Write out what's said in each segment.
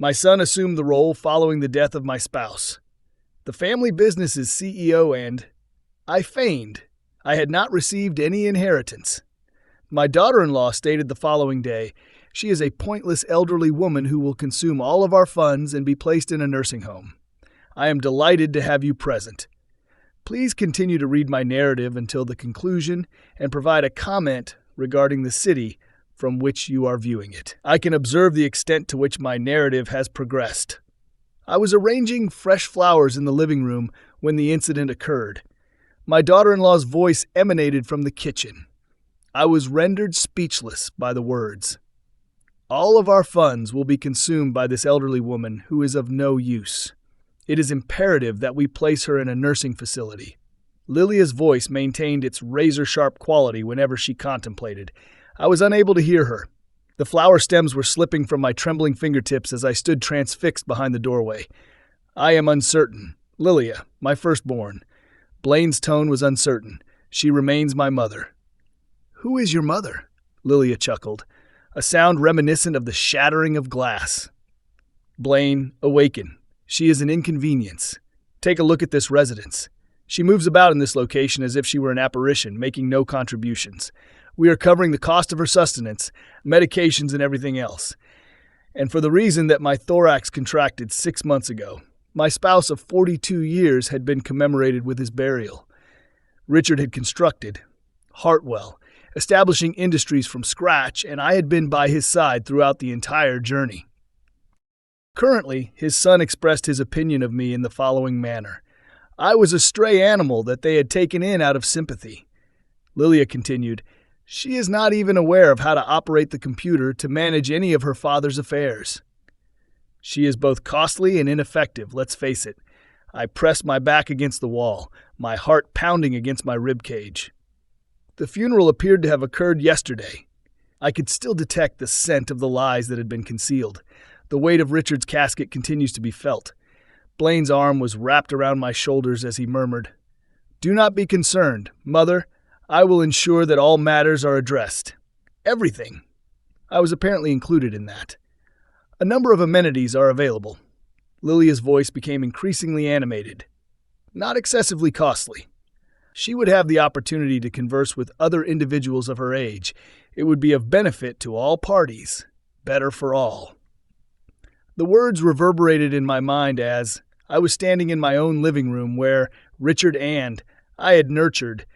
My son assumed the role following the death of my spouse. The family business is CEO and I feigned I had not received any inheritance. My daughter-in-law stated the following day, she is a pointless elderly woman who will consume all of our funds and be placed in a nursing home. I am delighted to have you present. Please continue to read my narrative until the conclusion and provide a comment regarding the city from which you are viewing it. I can observe the extent to which my narrative has progressed. I was arranging fresh flowers in the living room when the incident occurred. My daughter-in-law's voice emanated from the kitchen. I was rendered speechless by the words. All of our funds will be consumed by this elderly woman who is of no use. It is imperative that we place her in a nursing facility. Lilia's voice maintained its razor-sharp quality whenever she contemplated. I was unable to hear her. The flower stems were slipping from my trembling fingertips as I stood transfixed behind the doorway. I am uncertain. Lilia, my firstborn. Blaine's tone was uncertain. She remains my mother. Who is your mother? Lilia chuckled, a sound reminiscent of the shattering of glass. Blaine, awaken. She is an inconvenience. Take a look at this residence. She moves about in this location as if she were an apparition, making no contributions. We are covering the cost of her sustenance, medications, and everything else. And for the reason that my thorax contracted 6 months ago, my spouse of 42 years had been commemorated with his burial. Richard had constructed Hartwell, establishing industries from scratch, and I had been by his side throughout the entire journey. Currently, his son expressed his opinion of me in the following manner. I was a stray animal that they had taken in out of sympathy. Lilia continued, she is not even aware of how to operate the computer to manage any of her father's affairs. She is both costly and ineffective, let's face it. I pressed my back against the wall, my heart pounding against my ribcage. The funeral appeared to have occurred yesterday. I could still detect the scent of the lies that had been concealed. The weight of Richard's casket continues to be felt. Blaine's arm was wrapped around my shoulders as he murmured, Do not be concerned, Mother. I will ensure that all matters are addressed. Everything. I was apparently included in that. A number of amenities are available. Lilia's voice became increasingly animated. Not excessively costly. She would have the opportunity to converse with other individuals of her age. It would be of benefit to all parties. Better for all. The words reverberated in my mind as I was standing in my own living room where Richard and I had nurtured.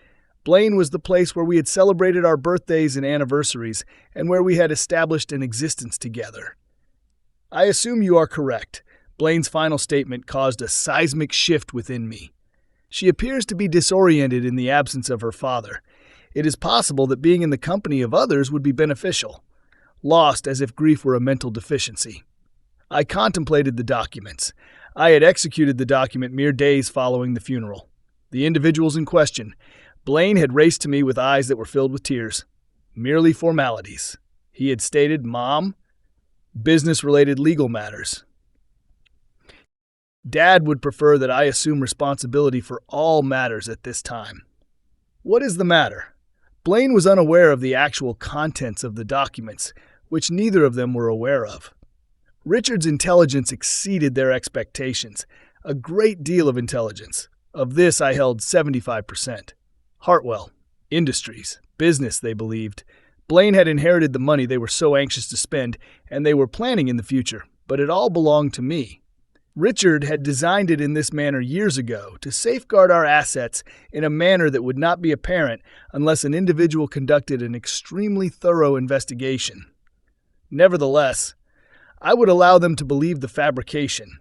Blaine was the place where we had celebrated our birthdays and anniversaries and where we had established an existence together. I assume you are correct. Blaine's final statement caused a seismic shift within me. She appears to be disoriented in the absence of her father. It is possible that being in the company of others would be beneficial. Lost as if grief were a mental deficiency. I contemplated the documents. I had executed the document mere days following the funeral. The individuals in question. Blaine had raced to me with eyes that were filled with tears. Merely formalities. He had stated, Mom, business-related legal matters. Dad would prefer that I assume responsibility for all matters at this time. What is the matter? Blaine was unaware of the actual contents of the documents, which neither of them were aware of. Richard's intelligence exceeded their expectations, a great deal of intelligence. Of this I held 75%. Hartwell, industries, business, they believed. Blaine had inherited the money they were so anxious to spend, and they were planning in the future, but it all belonged to me. Richard had designed it in this manner years ago to safeguard our assets in a manner that would not be apparent unless an individual conducted an extremely thorough investigation. Nevertheless, I would allow them to believe the fabrication.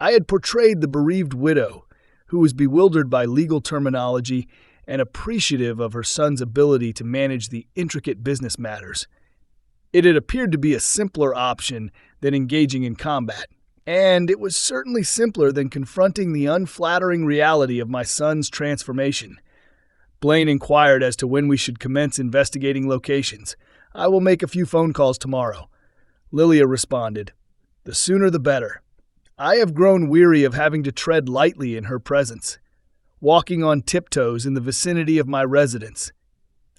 I had portrayed the bereaved widow, who was bewildered by legal terminology and appreciative of her son's ability to manage the intricate business matters. It had appeared to be a simpler option than engaging in combat, and it was certainly simpler than confronting the unflattering reality of my son's transformation. Blaine inquired as to when we should commence investigating locations. I will make a few phone calls tomorrow. Lilia responded, The sooner the better. I have grown weary of having to tread lightly in her presence, walking on tiptoes in the vicinity of my residence.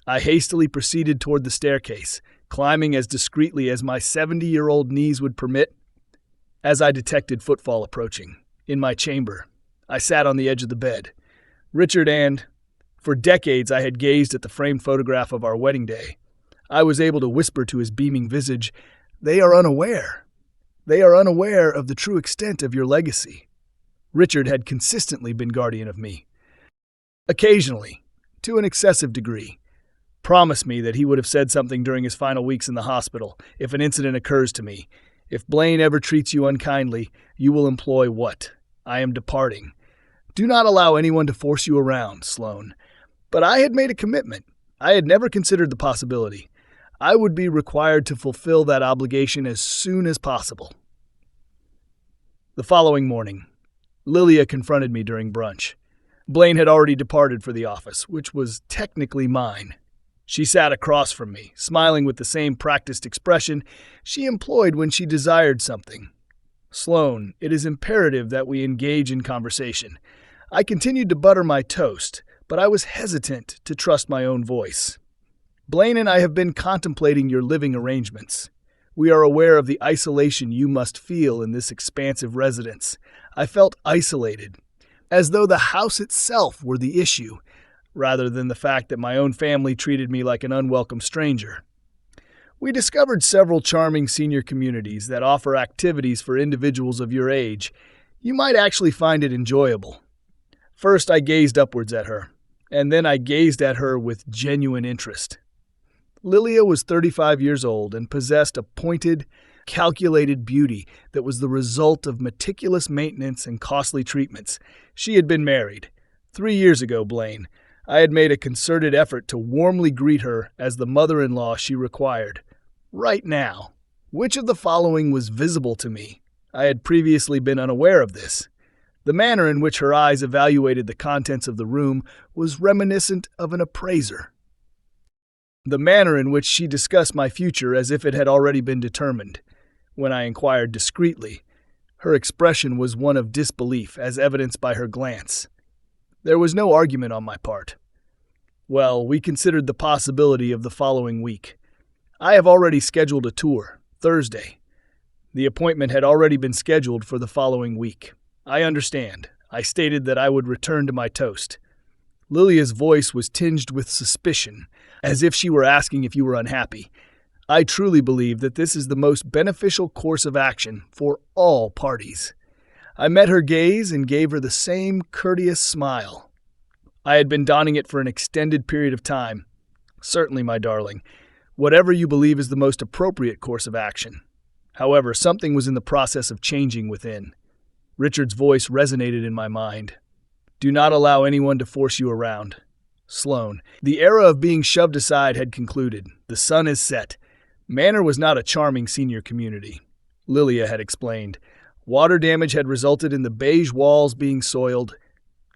I hastily proceeded toward the staircase, climbing as discreetly as my 70-year-old knees would permit. As I detected footfall approaching, in my chamber, I sat on the edge of the bed. Richard and, for decades I had gazed at the framed photograph of our wedding day. I was able to whisper to his beaming visage, "They are unaware. They are unaware of the true extent of your legacy." Richard had consistently been guardian of me. Occasionally, to an excessive degree, promised me that he would have said something during his final weeks in the hospital if an incident occurs to me. "If Blaine ever treats you unkindly, you will employ what? I am departing. Do not allow anyone to force you around, Sloane." But I had made a commitment. I had never considered the possibility. I would be required to fulfill that obligation as soon as possible. The following morning, Lilia confronted me during brunch. Blaine had already departed for the office, which was technically mine. She sat across from me, smiling with the same practiced expression she employed when she desired something. "Sloane, it is imperative that we engage in conversation." I continued to butter my toast, but I was hesitant to trust my own voice. "Blaine and I have been contemplating your living arrangements. We are aware of the isolation you must feel in this expansive residence." I felt isolated, as though the house itself were the issue, rather than the fact that my own family treated me like an unwelcome stranger. We discovered several charming senior communities that offer activities for individuals of your age. You might actually find it enjoyable. First, I gazed upwards at her, and then I gazed at her with genuine interest. Lilia was 35 years old and possessed a pointed, calculated beauty that was the result of meticulous maintenance and costly treatments. She had been married. 3 years ago, Blaine, I had made a concerted effort to warmly greet her as the mother-in-law she required. Right now, which of the following was visible to me? I had previously been unaware of this. The manner in which her eyes evaluated the contents of the room was reminiscent of an appraiser. The manner in which she discussed my future as if it had already been determined. When I inquired discreetly, her expression was one of disbelief, as evidenced by her glance. There was no argument on my part. Well, we considered the possibility of the following week. I have already scheduled a tour, Thursday. The appointment had already been scheduled for the following week. "I understand." I stated that I would return to my toast. Lilia's voice was tinged with suspicion, as if she were asking if you were unhappy. I truly believe that this is the most beneficial course of action for all parties. I met her gaze and gave her the same courteous smile. I had been donning it for an extended period of time. "Certainly, my darling. Whatever you believe is the most appropriate course of action." However, something was in the process of changing within. Richard's voice resonated in my mind. "Do not allow anyone to force you around. Sloane, the era of being shoved aside had concluded. The sun is set." Manor was not a charming senior community, Lilia had explained. Water damage had resulted in the beige walls being soiled.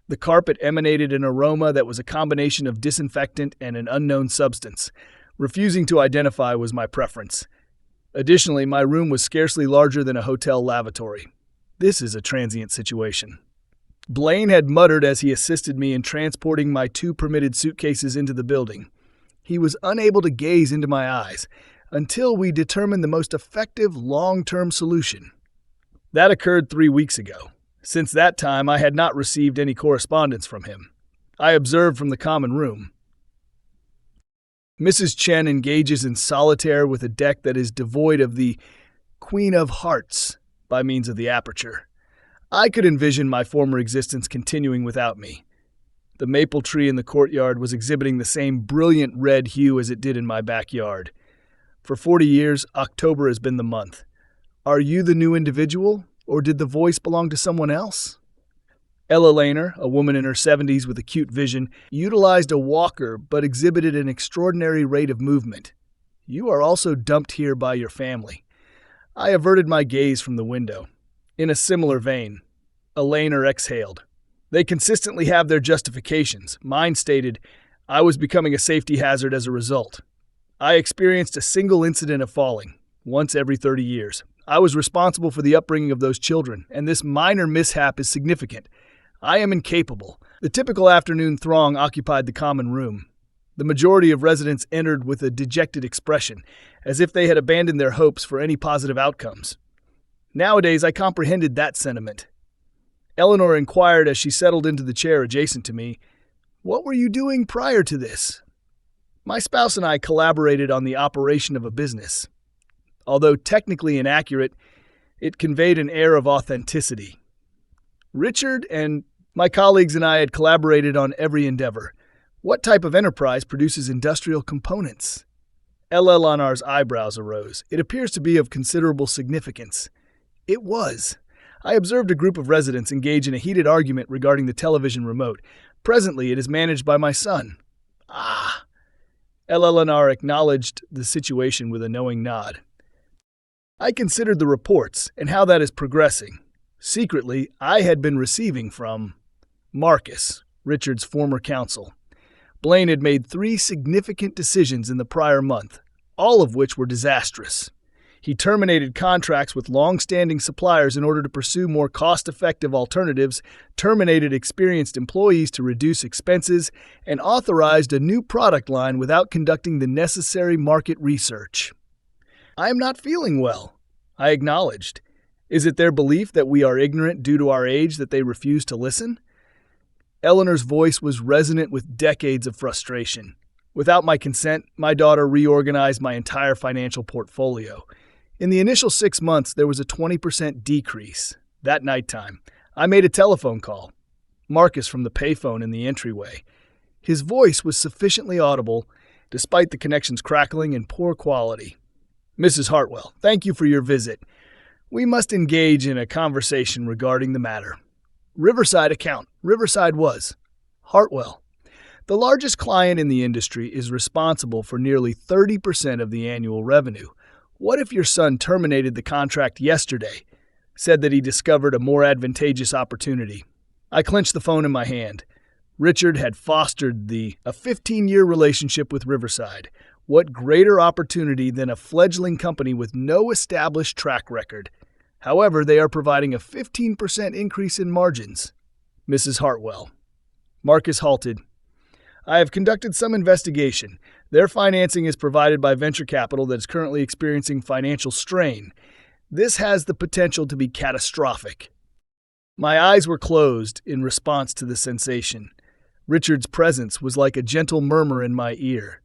The carpet emanated an aroma that was a combination of disinfectant and an unknown substance. Refusing to identify was my preference. Additionally, my room was scarcely larger than a hotel lavatory. This is a transient situation. Blaine had muttered as he assisted me in transporting my 2 permitted suitcases into the building. He was unable to gaze into my eyes until we determined the most effective long-term solution. That occurred 3 weeks ago. Since that time, I had not received any correspondence from him. I observed from the common room. Mrs. Chen engages in solitaire with a deck that is devoid of the Queen of Hearts by means of the aperture. I could envision my former existence continuing without me. The maple tree in the courtyard was exhibiting the same brilliant red hue as it did in my backyard. For 40 years, October has been the month. Are you the new individual, or did the voice belong to someone else? Ella Lehner, a woman in her 70s with acute vision, utilized a walker but exhibited an extraordinary rate of movement. You are also dumped here by your family. I averted my gaze from the window. In a similar vein, a Lehner exhaled. They consistently have their justifications. Mine stated, I was becoming a safety hazard as a result. I experienced a single incident of falling, once every 30 years. I was responsible for the upbringing of those children, and this minor mishap is significant. I am incapable. The typical afternoon throng occupied the common room. The majority of residents entered with a dejected expression, as if they had abandoned their hopes for any positive outcomes. Nowadays, I comprehended that sentiment. Eleanor inquired as she settled into the chair adjacent to me, "What were you doing prior to this?" My spouse and I collaborated on the operation of a business. Although technically inaccurate, it conveyed an air of authenticity. Richard and my colleagues and I had collaborated on every endeavor. What type of enterprise produces industrial components? Eleanor's eyebrows arose. It appears to be of considerable significance. It was. I observed a group of residents engage in a heated argument regarding the television remote. Presently, it is managed by my son. Ah. Eleanor acknowledged the situation with a knowing nod. I considered the reports and how that is progressing. Secretly, I had been receiving from Marcus, Richard's former counsel. Blaine had made 3 significant decisions in the prior month, all of which were disastrous. He terminated contracts with long-standing suppliers in order to pursue more cost-effective alternatives, terminated experienced employees to reduce expenses, and authorized a new product line without conducting the necessary market research. "I am not feeling well," I acknowledged. "Is it their belief that we are ignorant due to our age that they refuse to listen?" Eleanor's voice was resonant with decades of frustration. Without my consent, my daughter reorganized my entire financial portfolio. In the initial 6 months, there was a 20% decrease. That nighttime, I made a telephone call. Marcus from the payphone in the entryway. His voice was sufficiently audible, despite the connection's crackling and poor quality. "Mrs. Hartwell, thank you for your visit. We must engage in a conversation regarding the matter." Riverside account. Riverside was. Hartwell. The largest client in the industry is responsible for nearly 30% of the annual revenue. What if your son terminated the contract yesterday, said that he discovered a more advantageous opportunity? I clenched the phone in my hand. Richard had fostered a 15-year relationship with Riverside. What greater opportunity than a fledgling company with no established track record? However, they are providing a 15% increase in margins. Mrs. Hartwell. Marcus halted. "I have conducted some investigation. Their financing is provided by venture capital that is currently experiencing financial strain. This has the potential to be catastrophic." My eyes were closed in response to the sensation. Richard's presence was like a gentle murmur in my ear.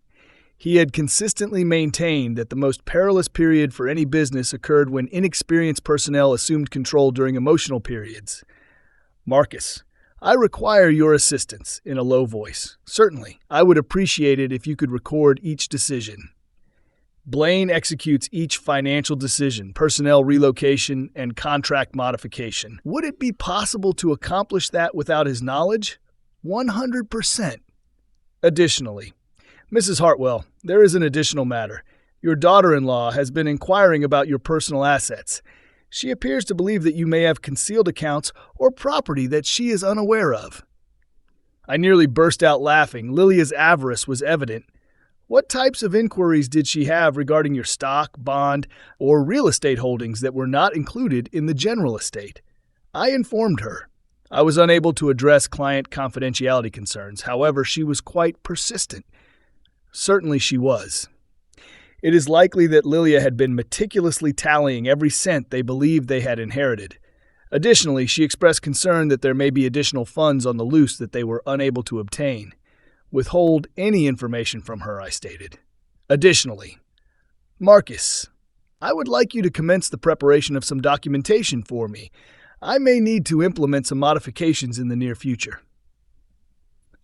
He had consistently maintained that the most perilous period for any business occurred when inexperienced personnel assumed control during emotional periods. "Marcus, I require your assistance," in a low voice. "Certainly, I would appreciate it if you could record each decision." Blaine executes each financial decision, personnel relocation, and contract modification. Would it be possible to accomplish that without his knowledge? 100%. Additionally, Mrs. Hartwell, there is an additional matter. Your daughter-in-law has been inquiring about your personal assets. She appears to believe that you may have concealed accounts or property that she is unaware of. I nearly burst out laughing. Lilia's avarice was evident. What types of inquiries did she have regarding your stock, bond, or real estate holdings that were not included in the general estate? I informed her. I was unable to address client confidentiality concerns. However, she was quite persistent. Certainly she was. It is likely that Lilia had been meticulously tallying every cent they believed they had inherited. Additionally, she expressed concern that there may be additional funds on the loose that they were unable to obtain. Withhold any information from her, I stated. Additionally, Marcus, I would like you to commence the preparation of some documentation for me. I may need to implement some modifications in the near future.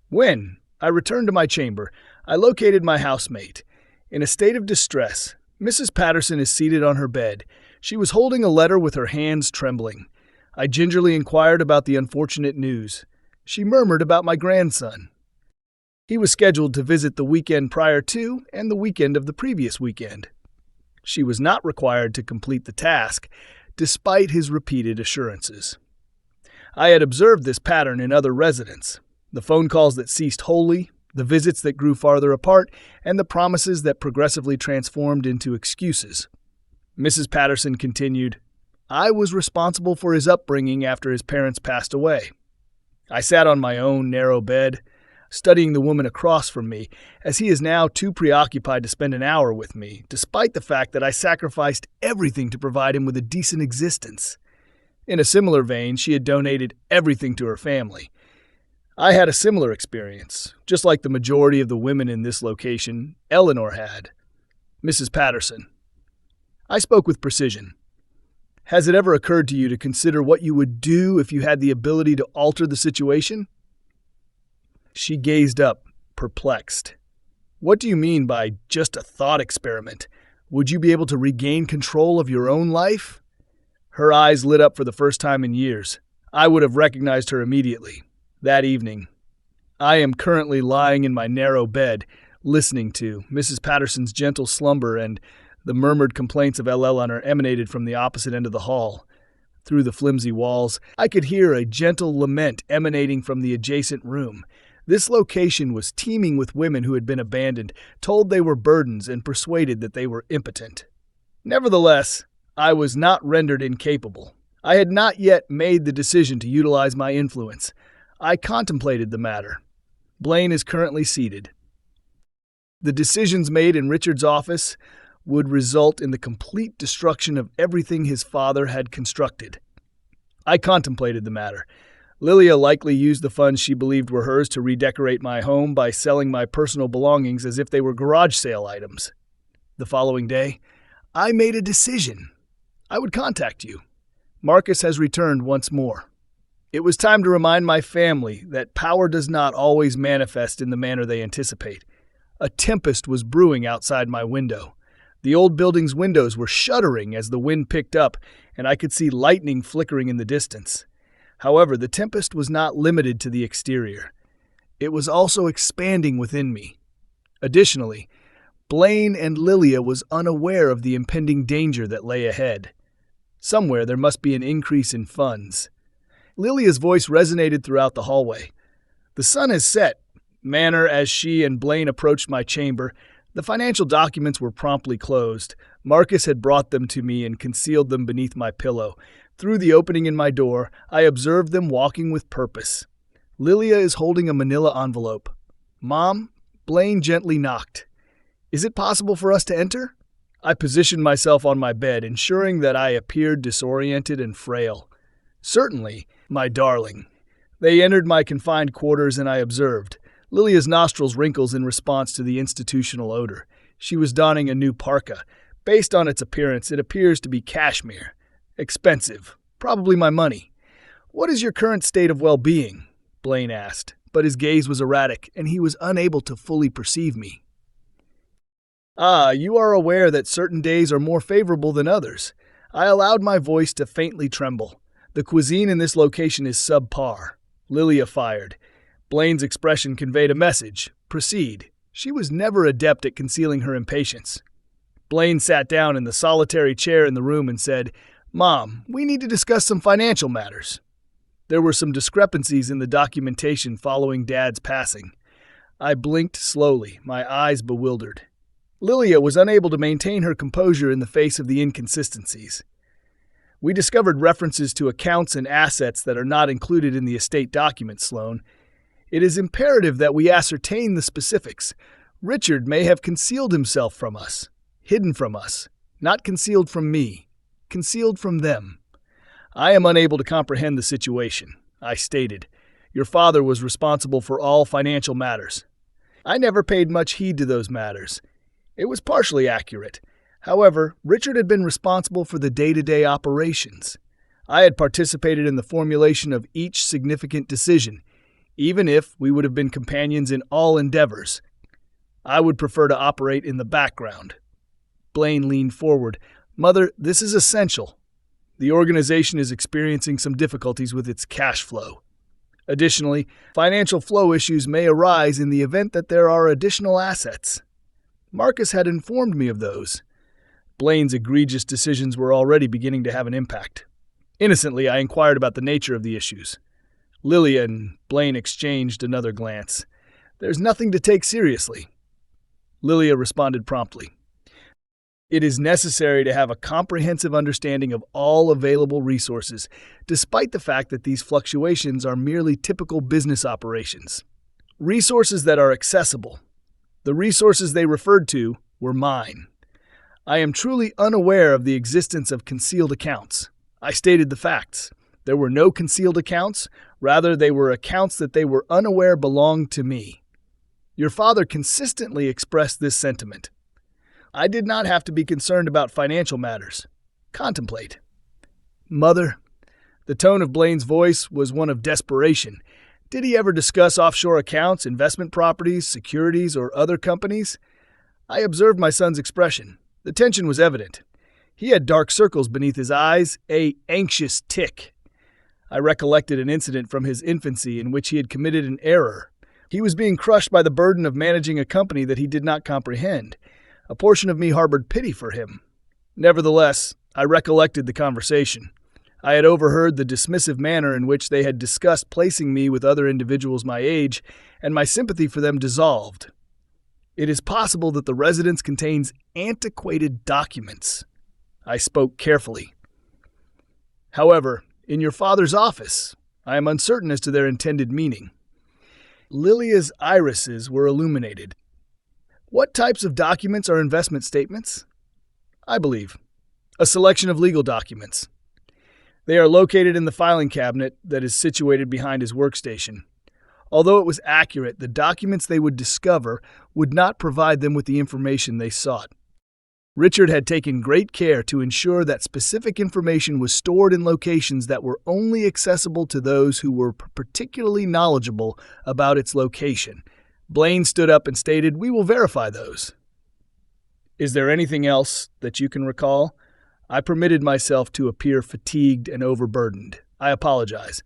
When I returned to my chamber, I located my housemate. In a state of distress, Mrs. Patterson is seated on her bed. She was holding a letter with her hands trembling. I gingerly inquired about the unfortunate news. She murmured about my grandson. He was scheduled to visit the weekend prior to and the weekend of the previous weekend. She was not required to complete the task, despite his repeated assurances. I had observed this pattern in other residents. The phone calls that ceased wholly, the visits that grew farther apart, and the promises that progressively transformed into excuses. Mrs. Patterson continued, I was responsible for his upbringing after his parents passed away. I sat on my own narrow bed. studying the woman across from me, as he is now too preoccupied to spend an hour with me, despite the fact that I sacrificed everything to provide him with a decent existence. In a similar vein, she had donated everything to her family. I had a similar experience, just like the majority of the women in this location, Eleanor had. Mrs. Patterson. I spoke with precision. Has it ever occurred to you to consider what you would do if you had the ability to alter the situation? She gazed up, perplexed. What do you mean by just a thought experiment? Would you be able to regain control of your own life? Her eyes lit up for the first time in years. I would have recognized her immediately. That evening. I am currently lying in my narrow bed, listening to Mrs. Patterson's gentle slumber, and the murmured complaints of Eleanor emanated from the opposite end of the hall. Through the flimsy walls, I could hear a gentle lament emanating from the adjacent room. This location was teeming with women who had been abandoned, told they were burdens, and persuaded that they were impotent. Nevertheless, I was not rendered incapable. I had not yet made the decision to utilize my influence. I contemplated the matter. Blaine is currently seated. The decisions made in Richard's office would result in the complete destruction of everything his father had constructed. I contemplated the matter. Lilia likely used the funds she believed were hers to redecorate my home by selling my personal belongings as if they were garage sale items. The following day, I made a decision. I would contact you. Marcus has returned once more. It was time to remind my family that power does not always manifest in the manner they anticipate. A tempest was brewing outside my window. The old building's windows were shuddering as the wind picked up, and I could see lightning flickering in the distance. However, the tempest was not limited to the exterior. It was also expanding within me. Additionally, Blaine and Lilia was unaware of the impending danger that lay ahead. Somewhere there must be an increase in funds. Lilia's voice resonated throughout the hallway. The sun has set. Manner as she and Blaine approached my chamber, the financial documents were promptly closed. Marcus had brought them to me and concealed them beneath my pillow. Through the opening in my door, I observed them walking with purpose. Lilia is holding a manila envelope. Mom, Blaine gently knocked. Is it possible for us to enter? I positioned myself on my bed, ensuring that I appeared disoriented and frail. Certainly, my darling. They entered my confined quarters and I observed. Lilia's nostrils wrinkles in response to the institutional odor. She was donning a new parka. Based on its appearance, it appears to be cashmere. Expensive. Probably my money. What is your current state of well-being? Blaine asked, but his gaze was erratic and he was unable to fully perceive me. You are aware that certain days are more favorable than others. I allowed my voice to faintly tremble. The cuisine in this location is subpar. Lilia fired. Blaine's expression conveyed a message. Proceed. She was never adept at concealing her impatience. Blaine sat down in the solitary chair in the room and said, Mom, we need to discuss some financial matters. There were some discrepancies in the documentation following Dad's passing. I blinked slowly, my eyes bewildered. Lilia was unable to maintain her composure in the face of the inconsistencies. We discovered references to accounts and assets that are not included in the estate documents, Sloan. It is imperative that we ascertain the specifics. Richard may have concealed himself from us, hidden from us, not concealed from me, concealed from them. I am unable to comprehend the situation, I stated. Your father was responsible for all financial matters. I never paid much heed to those matters. It was partially accurate. However, Richard had been responsible for the day-to-day operations. I had participated in the formulation of each significant decision, even if we would have been companions in all endeavors. I would prefer to operate in the background. Blaine leaned forward. Mother, this is essential. The organization is experiencing some difficulties with its cash flow. Additionally, financial flow issues may arise in the event that there are additional assets. Marcus had informed me of those. Blaine's egregious decisions were already beginning to have an impact. Innocently, I inquired about the nature of the issues. Lilia and Blaine exchanged another glance. There's nothing to take seriously. Lilia responded promptly. It is necessary to have a comprehensive understanding of all available resources, despite the fact that these fluctuations are merely typical business operations. Resources that are accessible. The resources they referred to were mine. I am truly unaware of the existence of concealed accounts. I stated the facts. There were no concealed accounts. Rather, they were accounts that they were unaware belonged to me. Your father consistently expressed this sentiment. I did not have to be concerned about financial matters. Contemplate. Mother, the tone of Blaine's voice was one of desperation. Did he ever discuss offshore accounts, investment properties, securities, or other companies? I observed my son's expression. The tension was evident. He had dark circles beneath his eyes, an anxious tic. I recollected an incident from his infancy in which he had committed an error. He was being crushed by the burden of managing a company that he did not comprehend. A portion of me harbored pity for him. Nevertheless, I recollected the conversation. I had overheard the dismissive manner in which they had discussed placing me with other individuals my age, and my sympathy for them dissolved. It is possible that the residence contains antiquated documents. I spoke carefully. However, in your father's office, I am uncertain as to their intended meaning. Lilia's irises were illuminated. What types of documents are investment statements? I believe. A selection of legal documents. They are located in the filing cabinet that is situated behind his workstation. Although it was accurate, the documents they would discover would not provide them with the information they sought. Richard had taken great care to ensure that specific information was stored in locations that were only accessible to those who were particularly knowledgeable about its location. Blaine stood up and stated, "We will verify those." Is there anything else that you can recall? I permitted myself to appear fatigued and overburdened. I apologize.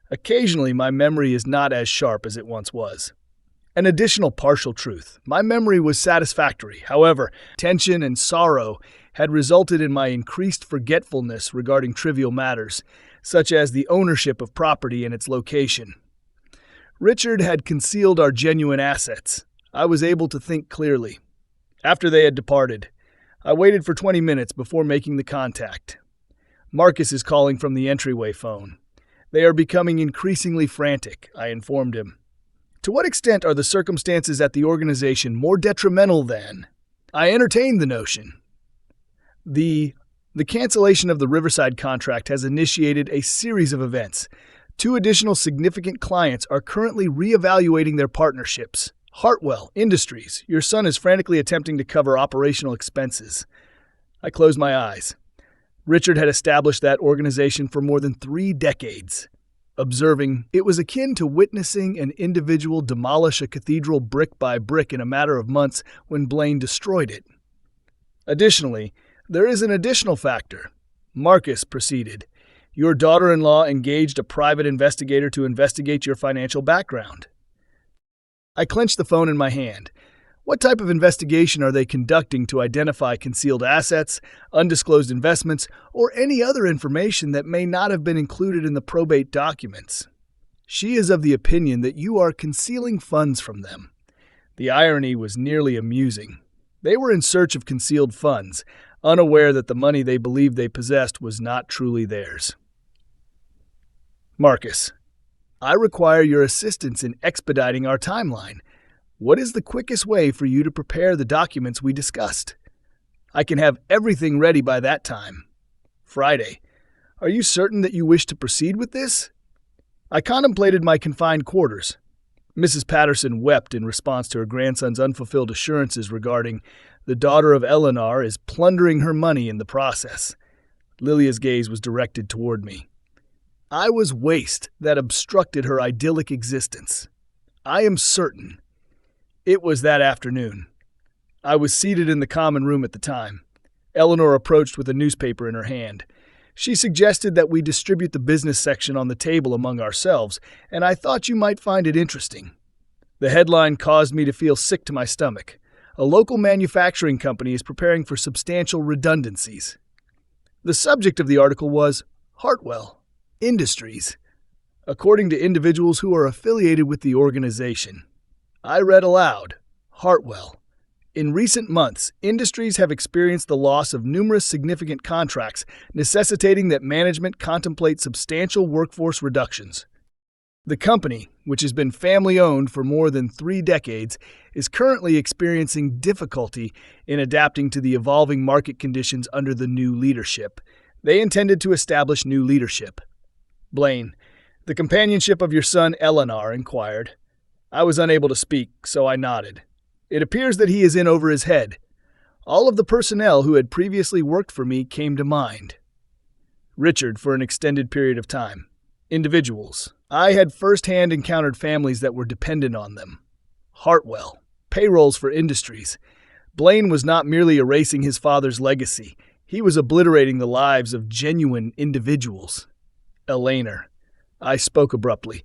Occasionally, my memory is not as sharp as it once was. An additional partial truth. My memory was satisfactory. However, tension and sorrow had resulted in my increased forgetfulness regarding trivial matters, such as the ownership of property and its location. Richard had concealed our genuine assets. I was able to think clearly. After they had departed, I waited for 20 minutes before making the contact. Marcus is calling from the entryway phone. They are becoming increasingly frantic, I informed him. To what extent are the circumstances at the organization more detrimental than? I entertained the notion. The cancellation of the Riverside contract has initiated a series of events. 2 additional significant clients are currently reevaluating their partnerships. Hartwell Industries, your son is frantically attempting to cover operational expenses. I closed my eyes. Richard had established that organization for more than 3 decades. Observing, it was akin to witnessing an individual demolish a cathedral brick by brick in a matter of months when Blaine destroyed it. Additionally, there is an additional factor. Marcus proceeded. Your daughter-in-law engaged a private investigator to investigate your financial background. I clenched the phone in my hand. What type of investigation are they conducting to identify concealed assets, undisclosed investments, or any other information that may not have been included in the probate documents? She is of the opinion that you are concealing funds from them. The irony was nearly amusing. They were in search of concealed funds, unaware that the money they believed they possessed was not truly theirs. Marcus, I require your assistance in expediting our timeline. What is the quickest way for you to prepare the documents we discussed? I can have everything ready by that time. Friday. Are you certain that you wish to proceed with this? I contemplated my confined quarters. Mrs. Patterson wept in response to her grandson's unfulfilled assurances regarding the daughter of Eleanor is plundering her money in the process. Lilia's gaze was directed toward me. I was waste that obstructed her idyllic existence. I am certain. It was that afternoon. I was seated in the common room at the time. Eleanor approached with a newspaper in her hand. She suggested that we distribute the business section on the table among ourselves, and I thought you might find it interesting. The headline caused me to feel sick to my stomach. A local manufacturing company is preparing for substantial redundancies. The subject of the article was Hartwell Industries, according to individuals who are affiliated with the organization. I read aloud, Hartwell. In recent months, industries have experienced the loss of numerous significant contracts, necessitating that management contemplate substantial workforce reductions. The company, which has been family-owned for more than 3 decades, is currently experiencing difficulty in adapting to the evolving market conditions under the new leadership. They intended to establish new leadership. Blaine, the companionship of your son Eleanor inquired. I was unable to speak, so I nodded. It appears that he is in over his head. All of the personnel who had previously worked for me came to mind. Richard for an extended period of time. Individuals. I had firsthand encountered families that were dependent on them. Hartwell. Payrolls for industries. Blaine was not merely erasing his father's legacy. He was obliterating the lives of genuine individuals. Elainer. I spoke abruptly.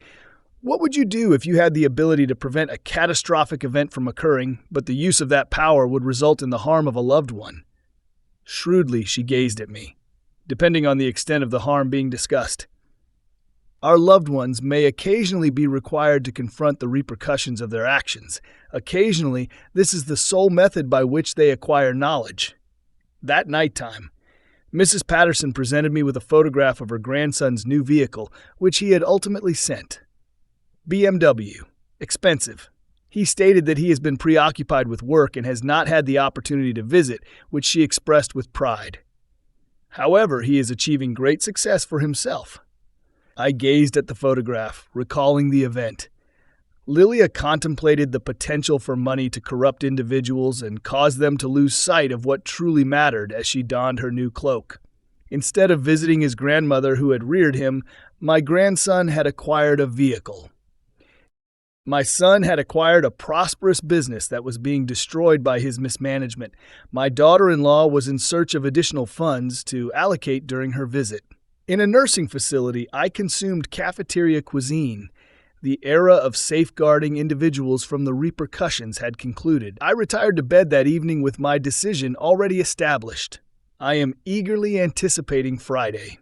What would you do if you had the ability to prevent a catastrophic event from occurring, but the use of that power would result in the harm of a loved one? Shrewdly, she gazed at me, depending on the extent of the harm being discussed. Our loved ones may occasionally be required to confront the repercussions of their actions. Occasionally, this is the sole method by which they acquire knowledge. That nighttime, Mrs. Patterson presented me with a photograph of her grandson's new vehicle, which he had ultimately sent. BMW. Expensive. He stated that he has been preoccupied with work and has not had the opportunity to visit, which she expressed with pride. However, he is achieving great success for himself. I gazed at the photograph, recalling the event. Lilia contemplated the potential for money to corrupt individuals and cause them to lose sight of what truly mattered as she donned her new cloak. Instead of visiting his grandmother who had reared him, my grandson had acquired a vehicle. My son had acquired a prosperous business that was being destroyed by his mismanagement. My daughter-in-law was in search of additional funds to allocate during her visit. In a nursing facility, I consumed cafeteria cuisine. The era of safeguarding individuals from the repercussions had concluded. I retired to bed that evening with my decision already established. I am eagerly anticipating Friday.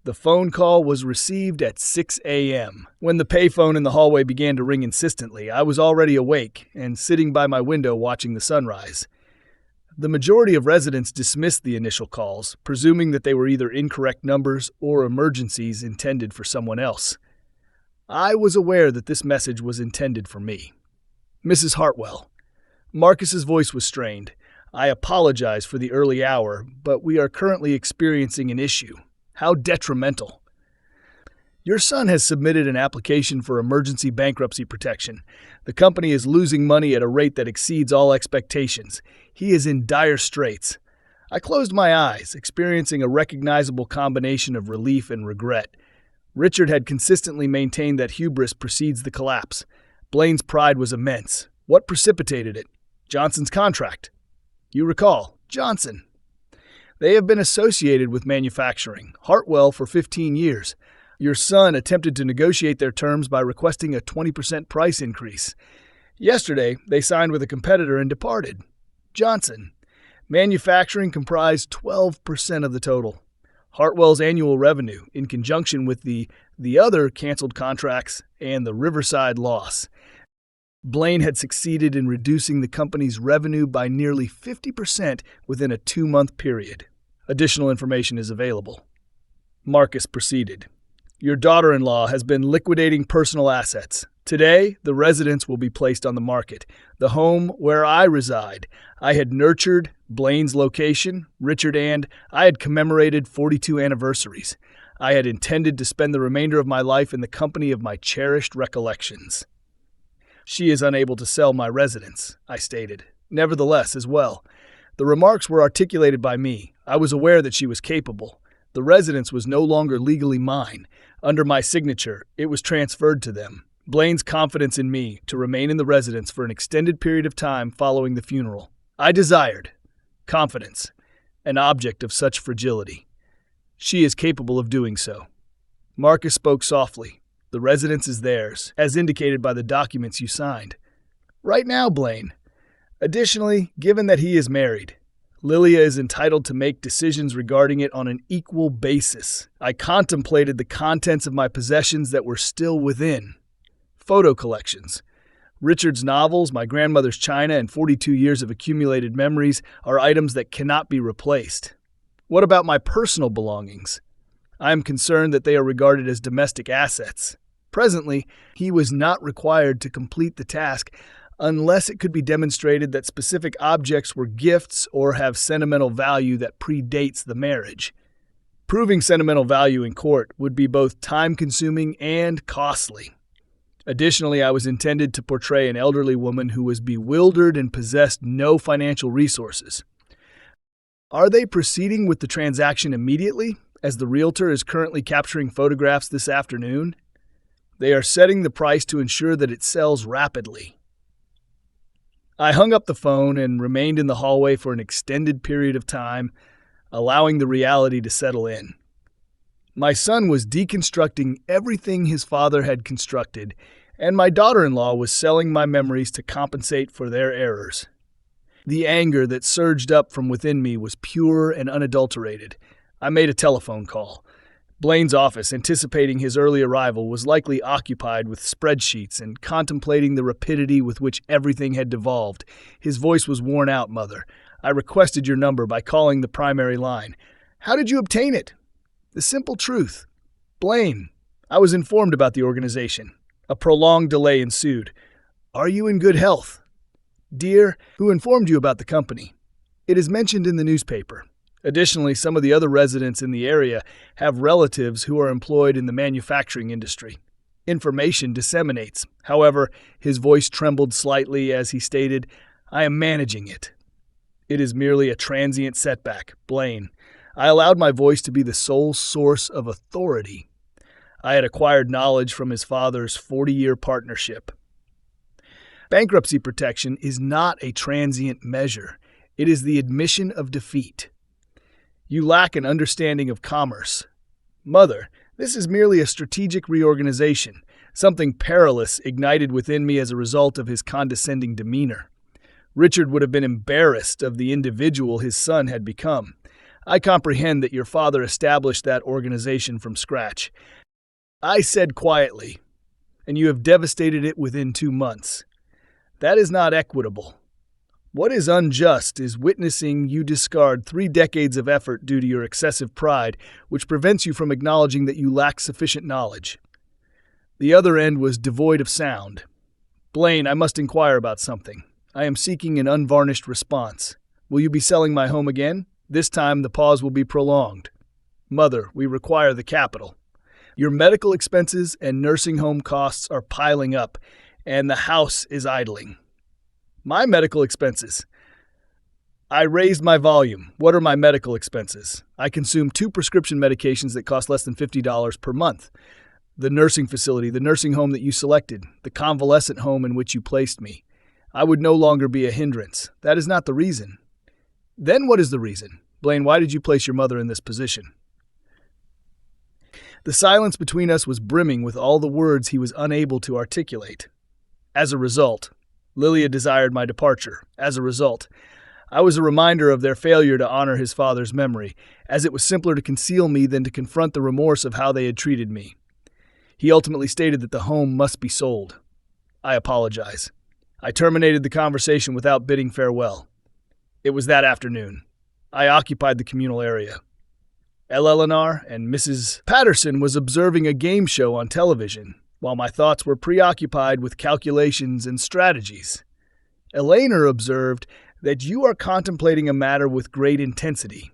The phone call was received at 6 a.m. When the payphone in the hallway began to ring insistently, I was already awake and sitting by my window watching the sunrise. The majority of residents dismissed the initial calls, presuming that they were either incorrect numbers or emergencies intended for someone else. I was aware that this message was intended for me. Mrs. Hartwell. Marcus's voice was strained. I apologize for the early hour, but we are currently experiencing an issue. How detrimental. Your son has submitted an application for emergency bankruptcy protection. The company is losing money at a rate that exceeds all expectations. He is in dire straits. I closed my eyes, experiencing a recognizable combination of relief and regret. Richard had consistently maintained that hubris precedes the collapse. Blaine's pride was immense. What precipitated it? Johnson's contract. You recall, Johnson. They have been associated with manufacturing, Hartwell for 15 years. Your son attempted to negotiate their terms by requesting a 20% price increase. Yesterday, they signed with a competitor and departed. Johnson. Manufacturing comprised 12% of the total. Hartwell's annual revenue, in conjunction with the other canceled contracts and the Riverside loss. Blaine had succeeded in reducing the company's revenue by nearly 50% within a 2-month period. Additional information is available. Marcus proceeded. Your daughter-in-law has been liquidating personal assets. Today, the residence will be placed on the market. The home where I reside. I had nurtured Blaine's location, Richard, and I had commemorated 42 anniversaries. I had intended to spend the remainder of my life in the company of my cherished recollections. She is unable to sell my residence, I stated. Nevertheless, as well. The remarks were articulated by me. I was aware that she was capable. The residence was no longer legally mine. Under my signature, it was transferred to them. Blaine's confidence in me to remain in the residence for an extended period of time following the funeral. I desired confidence, an object of such fragility. She is capable of doing so. Marcus spoke softly. The residence is theirs, as indicated by the documents you signed. Right now, Blaine. Additionally, given that he is married, Lilia is entitled to make decisions regarding it on an equal basis. I contemplated the contents of my possessions that were still within. Photo collections. Richard's novels, my grandmother's china, and 42 years of accumulated memories are items that cannot be replaced. What about my personal belongings? I am concerned that they are regarded as domestic assets. Presently, he was not required to complete the task unless it could be demonstrated that specific objects were gifts or have sentimental value that predates the marriage. Proving sentimental value in court would be both time-consuming and costly. Additionally, I was intended to portray an elderly woman who was bewildered and possessed no financial resources. Are they proceeding with the transaction immediately, as the realtor is currently capturing photographs this afternoon? They are setting the price to ensure that it sells rapidly. I hung up the phone and remained in the hallway for an extended period of time, allowing the reality to settle in. My son was deconstructing everything his father had constructed, and my daughter-in-law was selling my memories to compensate for their errors. The anger that surged up from within me was pure and unadulterated. I made a telephone call. Blaine's office, anticipating his early arrival, was likely occupied with spreadsheets and contemplating the rapidity with which everything had devolved. His voice was worn out, Mother. I requested your number by calling the primary line. How did you obtain it? The simple truth. Blaine. I was informed about the organization. A prolonged delay ensued. Are you in good health? Dear, who informed you about the company? It is mentioned in the newspaper. Additionally, some of the other residents in the area have relatives who are employed in the manufacturing industry. Information disseminates. However, his voice trembled slightly as he stated, I am managing it. It is merely a transient setback, Blaine. I allowed my voice to be the sole source of authority. I had acquired knowledge from his father's 40-year partnership. Bankruptcy protection is not a transient measure. It is the admission of defeat. You lack an understanding of commerce. Mother, this is merely a strategic reorganization, something perilous ignited within me as a result of his condescending demeanor. Richard would have been embarrassed of the individual his son had become. I comprehend that your father established that organization from scratch. I said quietly, and you have devastated it within 2 months. That is not equitable. What is unjust is witnessing you discard 3 decades of effort due to your excessive pride, which prevents you from acknowledging that you lack sufficient knowledge. The other end was devoid of sound. Blaine, I must inquire about something. I am seeking an unvarnished response. Will you be selling my home again? This time the pause will be prolonged. Mother, we require the capital. Your medical expenses and nursing home costs are piling up, and the house is idling. My medical expenses. I raised my volume. What are my medical expenses? I consume 2 prescription medications that cost less than $50 per month. The nursing facility, the nursing home that you selected, the convalescent home in which you placed me. I would no longer be a hindrance. That is not the reason. Then what is the reason? Blaine, why did you place your mother in this position? The silence between us was brimming with all the words he was unable to articulate. As a result, Lilia desired my departure. As a result, I was a reminder of their failure to honor his father's memory, as it was simpler to conceal me than to confront the remorse of how they had treated me. He ultimately stated that the home must be sold. I apologize. I terminated the conversation without bidding farewell. It was that afternoon. I occupied the communal area. Eleanor and Mrs. Patterson was observing a game show on television, while my thoughts were preoccupied with calculations and strategies. Eleanor observed that you are contemplating a matter with great intensity.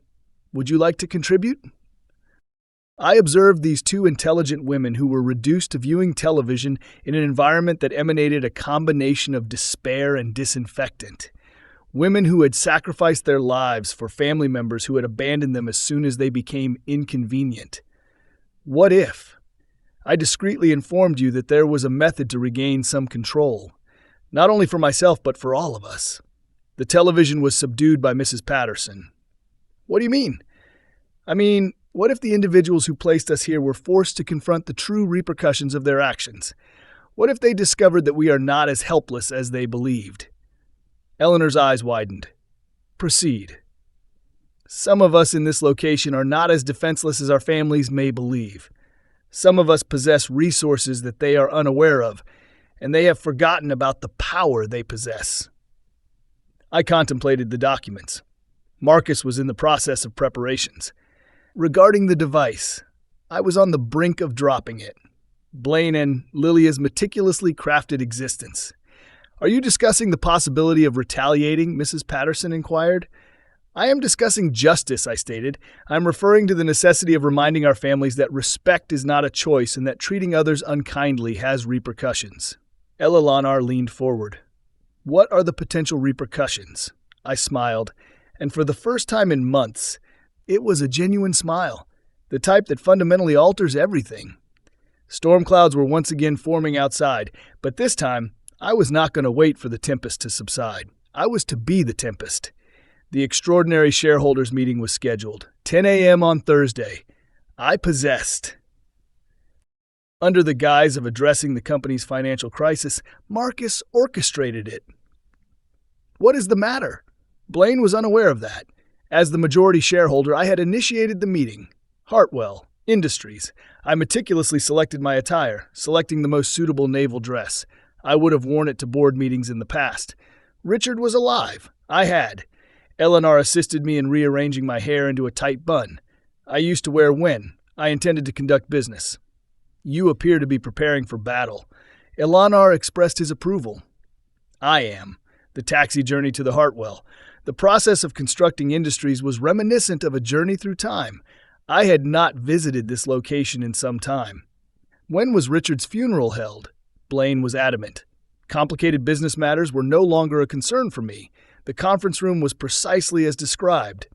Would you like to contribute? I observed these 2 intelligent women who were reduced to viewing television in an environment that emanated a combination of despair and disinfectant. Women who had sacrificed their lives for family members who had abandoned them as soon as they became inconvenient. What if? I discreetly informed you that there was a method to regain some control, not only for myself but for all of us. The television was subdued by Mrs. Patterson. What do you mean? I mean, what if the individuals who placed us here were forced to confront the true repercussions of their actions? What if they discovered that we are not as helpless as they believed? Eleanor's eyes widened. Proceed. Some of us in this location are not as defenseless as our families may believe. Some of us possess resources that they are unaware of, and they have forgotten about the power they possess. I contemplated the documents. Marcus was in the process of preparations. Regarding the device, I was on the brink of dropping it. Blaine and Lilia's meticulously crafted existence. "Are you discussing the possibility of retaliating?" Mrs. Patterson inquired. "I am discussing justice," I stated. "I'm referring to the necessity of reminding our families that respect is not a choice and that treating others unkindly has repercussions." Eleanor leaned forward. "What are the potential repercussions?" I smiled, and for the first time in months, it was a genuine smile, the type that fundamentally alters everything. Storm clouds were once again forming outside, but this time, I was not going to wait for the tempest to subside. I was to be the tempest. The extraordinary shareholders meeting was scheduled, 10 a.m. on Thursday. I possessed. Under the guise of addressing the company's financial crisis, Marcus orchestrated it. "What is the matter?" Blaine was unaware of that. As the majority shareholder, I had initiated the meeting. Hartwell Industries. I meticulously selected my attire, selecting the most suitable naval dress. I would have worn it to board meetings in the past. Richard was alive. I had. Eleanor assisted me in rearranging my hair into a tight bun. I used to wear when I intended to conduct business. "You appear to be preparing for battle." Eleanor expressed his approval. "I am." The taxi journey to the Hartwell. The process of constructing Industries was reminiscent of a journey through time. I had not visited this location in some time. "When was Richard's funeral held?" Blaine was adamant. Complicated business matters were no longer a concern for me. The conference room was precisely as described.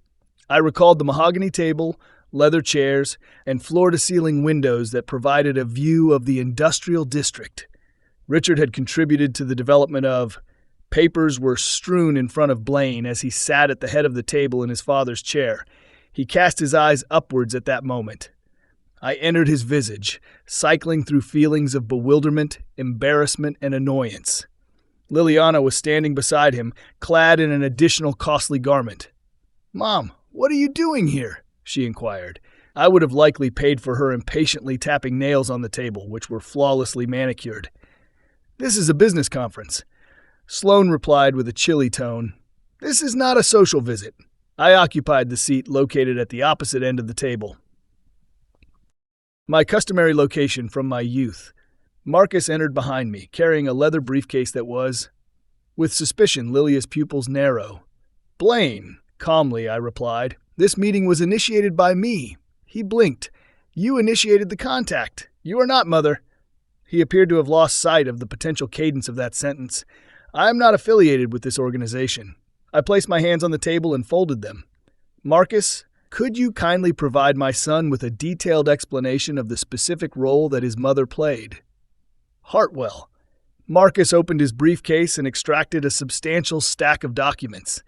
I recalled the mahogany table, leather chairs, and floor-to-ceiling windows that provided a view of the industrial district. Richard had contributed to the development of. Papers were strewn in front of Blaine as he sat at the head of the table in his father's chair. He cast his eyes upwards at that moment. I entered his visage, cycling through feelings of bewilderment, embarrassment, and annoyance. Liliana was standing beside him, clad in an additional costly garment. "Mom, what are you doing here?" she inquired. I would have likely paid for her impatiently tapping nails on the table, which were flawlessly manicured. "This is a business conference." Sloane replied with a chilly tone. "This is not a social visit." I occupied the seat located at the opposite end of the table. My customary location from my youth. Marcus entered behind me, carrying a leather briefcase that was. With suspicion, Lilia's pupils narrow. "Blaine," calmly I replied. "This meeting was initiated by me." He blinked. "You initiated the contact. You are not, Mother." He appeared to have lost sight of the potential cadence of that sentence. "I am not affiliated with this organization." I placed my hands on the table and folded them. "Marcus, could you kindly provide my son with a detailed explanation of the specific role that his mother played?" Hartwell. Marcus opened his briefcase and extracted a substantial stack of documents.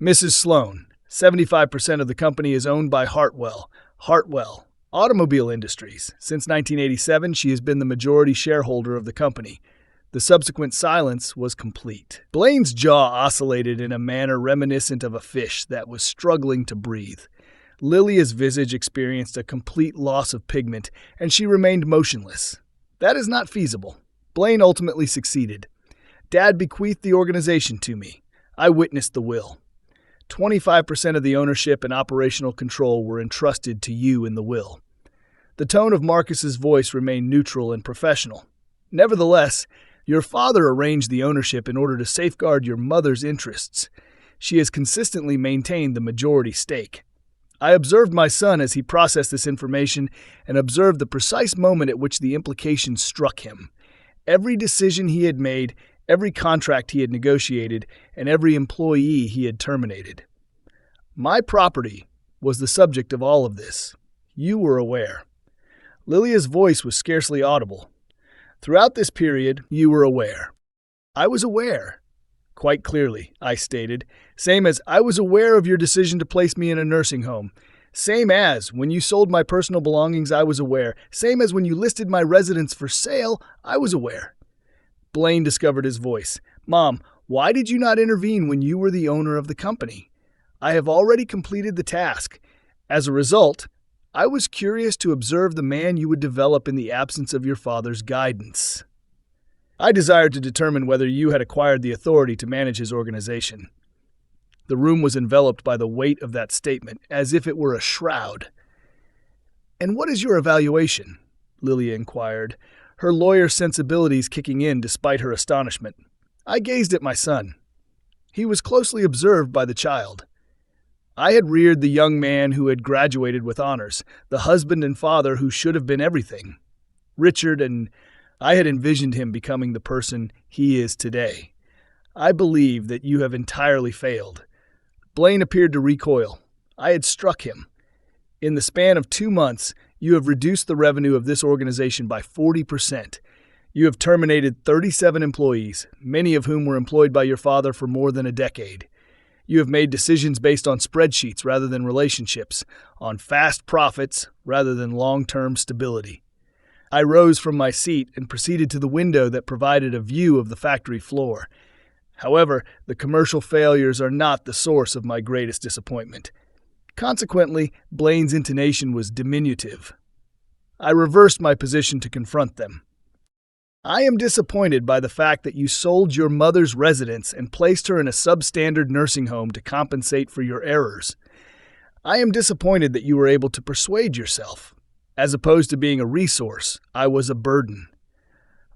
"Mrs. Sloane, 75% of the company is owned by Hartwell. Hartwell Automobile Industries. Since 1987, she has been the majority shareholder of the company." The subsequent silence was complete. Blaine's jaw oscillated in a manner reminiscent of a fish that was struggling to breathe. Lilia's visage experienced a complete loss of pigment, and she remained motionless. "That is not feasible." Blaine ultimately succeeded. "Dad bequeathed the organization to me. I witnessed the will. 25% of the ownership and operational control were entrusted to you in the will." The tone of Marcus's voice remained neutral and professional. "Nevertheless, your father arranged the ownership in order to safeguard your mother's interests. She has consistently maintained the majority stake. I observed my son as he processed this information and observed the precise moment at which the implications struck him. Every decision he had made, every contract he had negotiated, and every employee he had terminated. My property was the subject of all of this. You were aware." Lilia's voice was scarcely audible. "Throughout this period, you were aware." "I was aware." "Quite clearly," I stated. "Same as I was aware of your decision to place me in a nursing home. Same as when you sold my personal belongings, I was aware. Same as when you listed my residence for sale, I was aware." Blaine discovered his voice. "Mom, why did you not intervene when you were the owner of the company? I have already completed the task. As a result, I was curious to observe the man you would develop in the absence of your father's guidance. I desired to determine whether you had acquired the authority to manage his organization." The room was enveloped by the weight of that statement, as if it were a shroud. "And what is your evaluation?" Lilia inquired. her lawyer sensibilities kicking in despite her astonishment. I gazed at my son. He was closely observed by the child. I had reared the young man who had graduated with honors, the husband and father who should have been everything. Richard, and I had envisioned him becoming the person he is today. I believe that you have entirely failed. Blaine appeared to recoil. I had struck him. In the span of 2 months, you have reduced the revenue of this organization by 40%. You have terminated 37 employees, many of whom were employed by your father for more than a decade. You have made decisions based on spreadsheets rather than relationships, on fast profits rather than long-term stability. I rose from my seat and proceeded to the window that provided a view of the factory floor. However, the commercial failures are not the source of my greatest disappointment. Consequently, Blaine's intonation was diminutive. I reversed my position to confront them. I am disappointed by the fact that you sold your mother's residence and placed her in a substandard nursing home to compensate for your errors. I am disappointed that you were able to persuade yourself. As opposed to being a resource, I was a burden.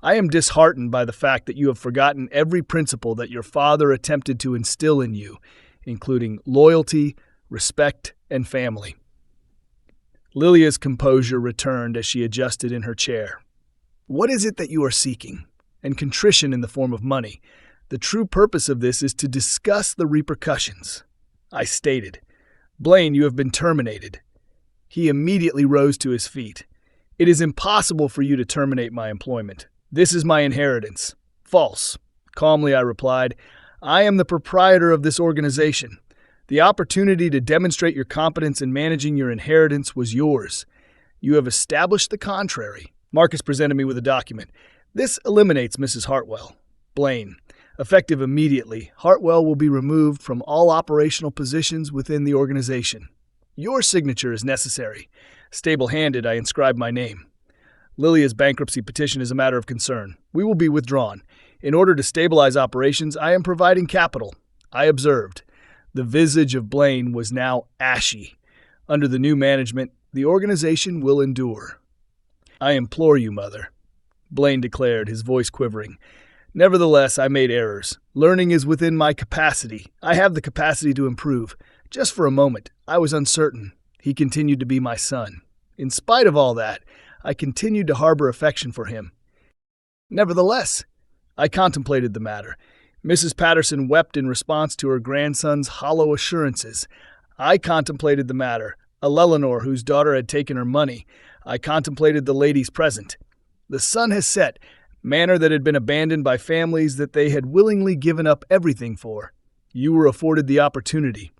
I am disheartened by the fact that you have forgotten every principle that your father attempted to instill in you, including loyalty, respect, and family. Lilia's composure returned as she adjusted in her chair. What is it that you are seeking? And contrition in the form of money. The true purpose of this is to discuss the repercussions. I stated, Blaine, you have been terminated. He immediately rose to his feet. It is impossible for you to terminate my employment. This is my inheritance. False. Calmly I replied, I am the proprietor of this organization. The opportunity to demonstrate your competence in managing your inheritance was yours. You have established the contrary. Marcus presented me with a document. This eliminates Mrs. Hartwell. Blaine. Effective immediately, Hartwell will be removed from all operational positions within the organization. Your signature is necessary. Stable-handed, I inscribe my name. Lilia's bankruptcy petition is a matter of concern. We will be withdrawn. In order to stabilize operations, I am providing capital. I observed. The visage of Blaine was now ashy. Under the new management, the organization will endure. I implore you, Mother, Blaine declared, his voice quivering. Nevertheless, I made errors. Learning is within my capacity. I have the capacity to improve. Just for a moment, I was uncertain. He continued to be my son. In spite of all that, I continued to harbor affection for him. Nevertheless, I contemplated the matter. Mrs. Patterson wept in response to her grandson's hollow assurances. I contemplated the matter. Eleanor, whose daughter had taken her money. I contemplated the ladies present. The sun has set, manor that had been abandoned by families that they had willingly given up everything for. You were afforded the opportunity.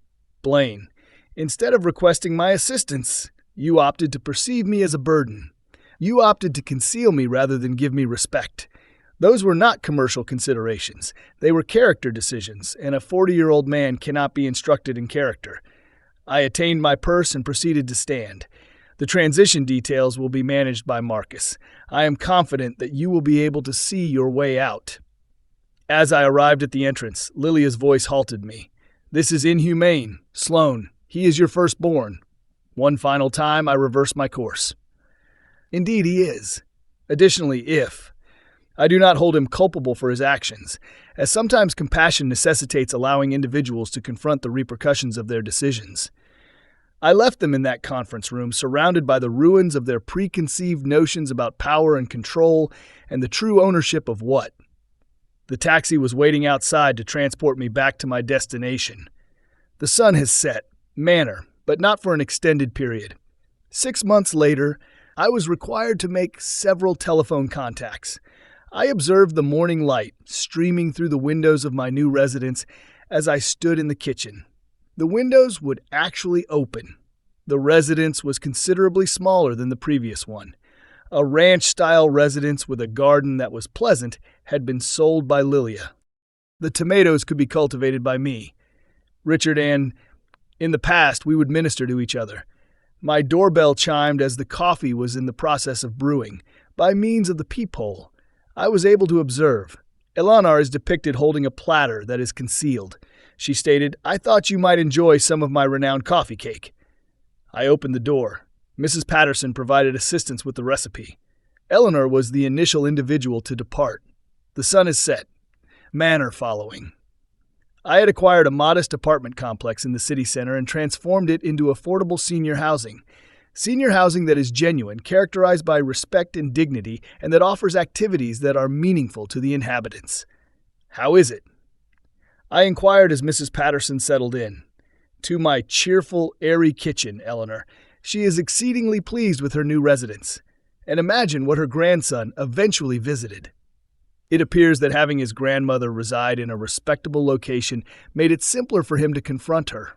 Blaine, instead of requesting my assistance, you opted to perceive me as a burden. You opted to conceal me rather than give me respect. Those were not commercial considerations. They were character decisions, and a 40-year-old man cannot be instructed in character. I attained my purse and proceeded to stand. The transition details will be managed by Marcus. I am confident that you will be able to see your way out. As I arrived at the entrance, Lilia's voice halted me. This is inhumane. Sloane, he is your firstborn. One final time, I reversed my course. Indeed, he is. Additionally, I do not hold him culpable for his actions, as sometimes compassion necessitates allowing individuals to confront the repercussions of their decisions. I left them in that conference room surrounded by the ruins of their preconceived notions about power and control and the true ownership of what. The taxi was waiting outside to transport me back to my destination. The sun has set, manor, but not for an extended period. 6 months later, I was required to make several telephone contacts. I observed the morning light streaming through the windows of my new residence as I stood in the kitchen. The windows would actually open. The residence was considerably smaller than the previous one. A ranch-style residence with a garden that was pleasant had been sold by Lilia. The tomatoes could be cultivated by me. Richard and, in the past, we would minister to each other. My doorbell chimed as the coffee was in the process of brewing. By means of the peephole, I was able to observe. Eleanor is depicted holding a platter that is concealed. She stated, I thought you might enjoy some of my renowned coffee cake. I opened the door. Mrs. Patterson provided assistance with the recipe. Eleanor was the initial individual to depart. The sun is set. Manor following. I had acquired a modest apartment complex in the city center and transformed it into affordable senior housing. Senior housing that is genuine, characterized by respect and dignity, and that offers activities that are meaningful to the inhabitants. How is it? I inquired as Mrs. Patterson settled in. To my cheerful, airy kitchen, Eleanor. She is exceedingly pleased with her new residence. And imagine what her grandson eventually visited. It appears that having his grandmother reside in a respectable location made it simpler for him to confront her.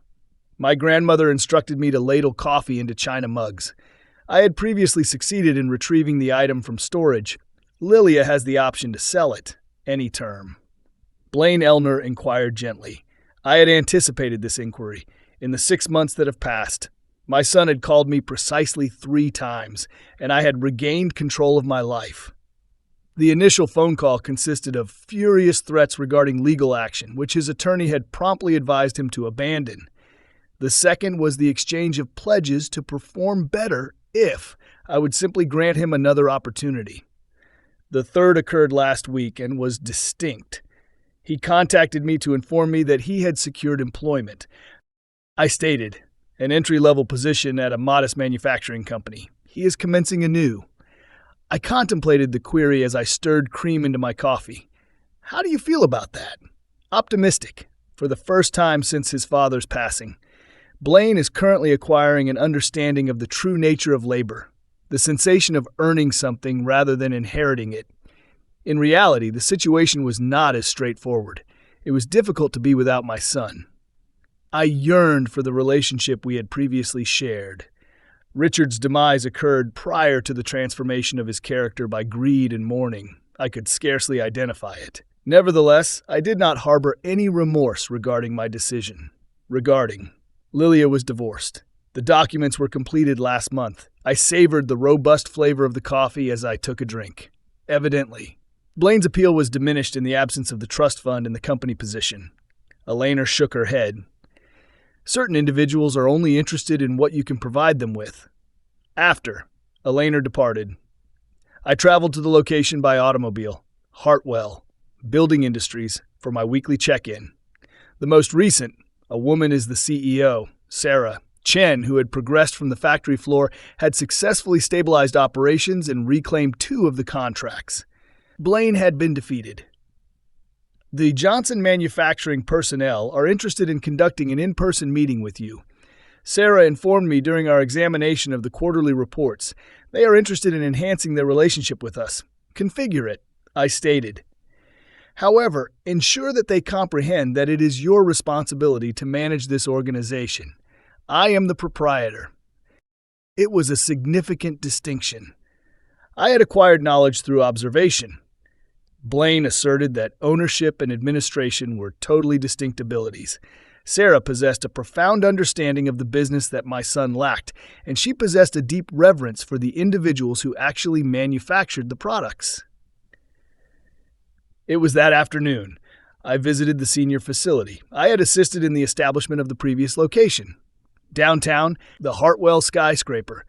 My grandmother instructed me to ladle coffee into china mugs. I had previously succeeded in retrieving the item from storage. Lilia has the option to sell it, any term. Blaine Elner inquired gently. I had anticipated this inquiry. In the 6 months that have passed, my son had called me precisely 3 times, and I had regained control of my life. The initial phone call consisted of furious threats regarding legal action, which his attorney had promptly advised him to abandon. The second was the exchange of pledges to perform better if I would simply grant him another opportunity. The third occurred last week and was distinct. He contacted me to inform me that he had secured employment. I stated, an entry-level position at a modest manufacturing company. He is commencing anew. I contemplated the query as I stirred cream into my coffee. How do you feel about that? Optimistic. For the first time since his father's passing, Blaine is currently acquiring an understanding of the true nature of labor, the sensation of earning something rather than inheriting it. In reality, the situation was not as straightforward. It was difficult to be without my son. I yearned for the relationship we had previously shared. Richard's demise occurred prior to the transformation of his character by greed and mourning. I could scarcely identify it. Nevertheless, I did not harbor any remorse regarding my decision. Lilia was divorced. The documents were completed last month. I savored the robust flavor of the coffee as I took a drink. Evidently, Blaine's appeal was diminished in the absence of the trust fund and the company position. Eleanor shook her head. Certain individuals are only interested in what you can provide them with. After Eleanor departed, I traveled to the location by automobile, Hartwell, Building Industries, for my weekly check-in. The most recent, a woman is the CEO, Sarah. Chen, who had progressed from the factory floor, had successfully stabilized operations and reclaimed 2 of the contracts. Blaine had been defeated. The Johnson manufacturing personnel are interested in conducting an in-person meeting with you. Sarah informed me during our examination of the quarterly reports. They are interested in enhancing their relationship with us. Configure it, I stated. However, ensure that they comprehend that it is your responsibility to manage this organization. I am the proprietor. It was a significant distinction. I had acquired knowledge through observation. Blaine asserted that ownership and administration were totally distinct abilities. Sarah possessed a profound understanding of the business that my son lacked, and she possessed a deep reverence for the individuals who actually manufactured the products. It was that afternoon. I visited the senior facility. I had assisted in the establishment of the previous location. Downtown, the Hartwell skyscraper.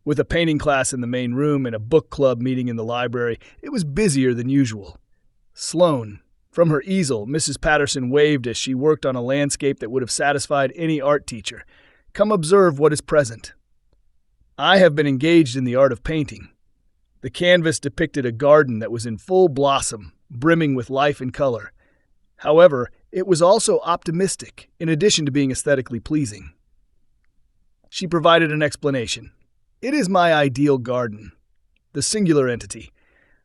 With a painting class in the main room and a book club meeting in the library, it was busier than usual. Sloan. From her easel, Mrs. Patterson waved as she worked on a landscape that would have satisfied any art teacher. Come observe what is present. I have been engaged in the art of painting. The canvas depicted a garden that was in full blossom, brimming with life and color. However, it was also optimistic, in addition to being aesthetically pleasing. She provided an explanation. It is my ideal garden, the singular entity.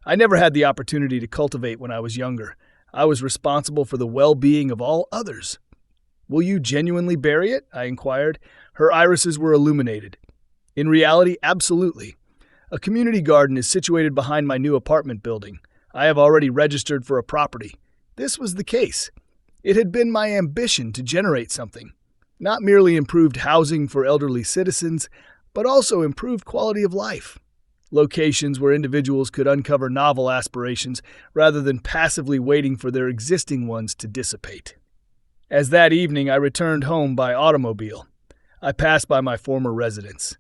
I never had the opportunity to cultivate when I was younger. I was responsible for the well-being of all others. Will you genuinely bury it? I inquired. Her irises were illuminated. In reality, absolutely. A community garden is situated behind my new apartment building. I have already registered for a property. This was the case. It had been my ambition to generate something. Not merely improved housing for elderly citizens, but also improved quality of life. Locations where individuals could uncover novel aspirations rather than passively waiting for their existing ones to dissipate. As that evening I returned home by automobile, I passed by my former residence.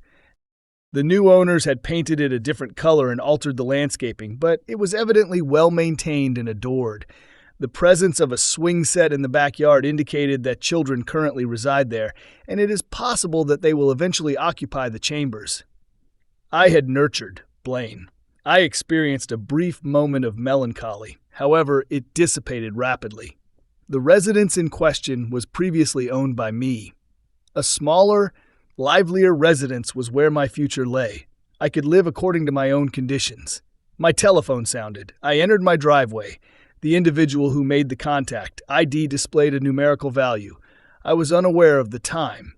The new owners had painted it a different color and altered the landscaping, but it was evidently well maintained and adored. The presence of a swing set in the backyard indicated that children currently reside there, and it is possible that they will eventually occupy the chambers. I had nurtured Blaine. I experienced a brief moment of melancholy. However, it dissipated rapidly. The residence in question was previously owned by me. A smaller, livelier residence was where my future lay. I could live according to my own conditions. My telephone sounded. I entered my driveway. The individual who made the contact, ID, displayed a numerical value. I was unaware of the time.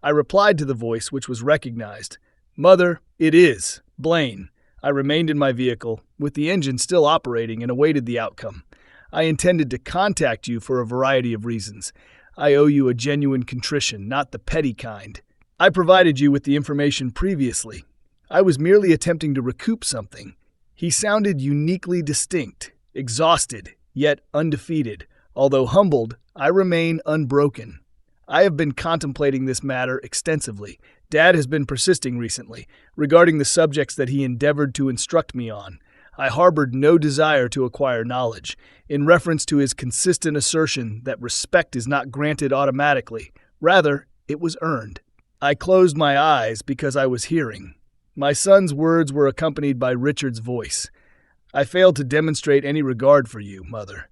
I replied to the voice, which was recognized. "Mother, it is Blaine." I remained in my vehicle, with the engine still operating, and awaited the outcome. I intended to contact you for a variety of reasons. I owe you a genuine contrition, not the petty kind. I provided you with the information previously. I was merely attempting to recoup something. He sounded uniquely distinct, exhausted, yet undefeated. Although humbled, I remain unbroken. I have been contemplating this matter extensively. Dad has been persisting recently, regarding the subjects that he endeavored to instruct me on. I harbored no desire to acquire knowledge, in reference to his consistent assertion that respect is not granted automatically. Rather, it was earned. I closed my eyes because I was hearing. My son's words were accompanied by Richard's voice. I failed to demonstrate any regard for you, Mother.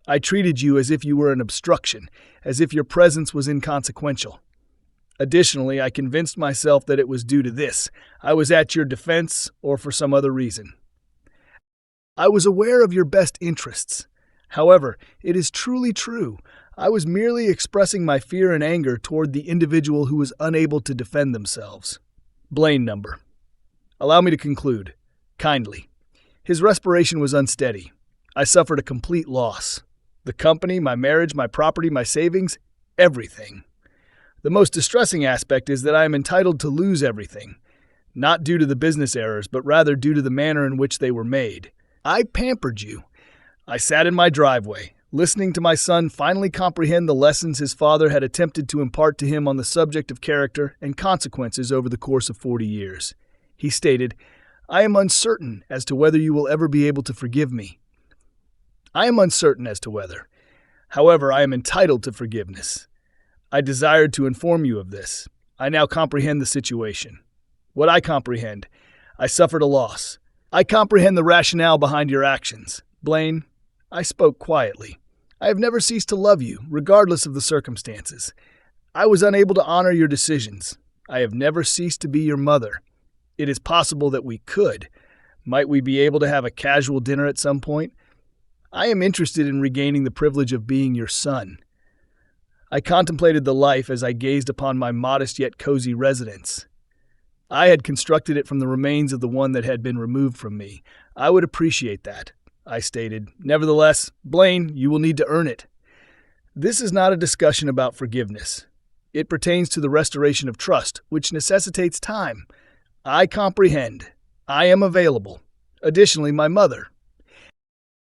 I treated you as if you were an obstruction, as if your presence was inconsequential. Additionally, I convinced myself that it was due to this. I was at your defense or for some other reason. I was aware of your best interests. However, it is truly true. I was merely expressing my fear and anger toward the individual who was unable to defend themselves. Blaine number. Allow me to conclude. Kindly. His respiration was unsteady. I suffered a complete loss. The company, my marriage, my property, my savings, everything. The most distressing aspect is that I am entitled to lose everything, not due to the business errors, but rather due to the manner in which they were made. I pampered you. I sat in my driveway, listening to my son finally comprehend the lessons his father had attempted to impart to him on the subject of character and consequences over the course of 40 years. He stated, "I am uncertain as to whether you will ever be able to forgive me." I am uncertain as to whether. However, I am entitled to forgiveness. I desired to inform you of this. I now comprehend the situation. What I comprehend, I suffered a loss. I comprehend the rationale behind your actions. Blaine, I spoke quietly. I have never ceased to love you, regardless of the circumstances. I was unable to honor your decisions. I have never ceased to be your mother. It is possible that we could. Might we be able to have a casual dinner at some point? I am interested in regaining the privilege of being your son. I contemplated the life as I gazed upon my modest yet cozy residence. I had constructed it from the remains of the one that had been removed from me. I would appreciate that, I stated. Nevertheless, Blaine, you will need to earn it. This is not a discussion about forgiveness. It pertains to the restoration of trust, which necessitates time. I comprehend. I am available. Additionally, my mother.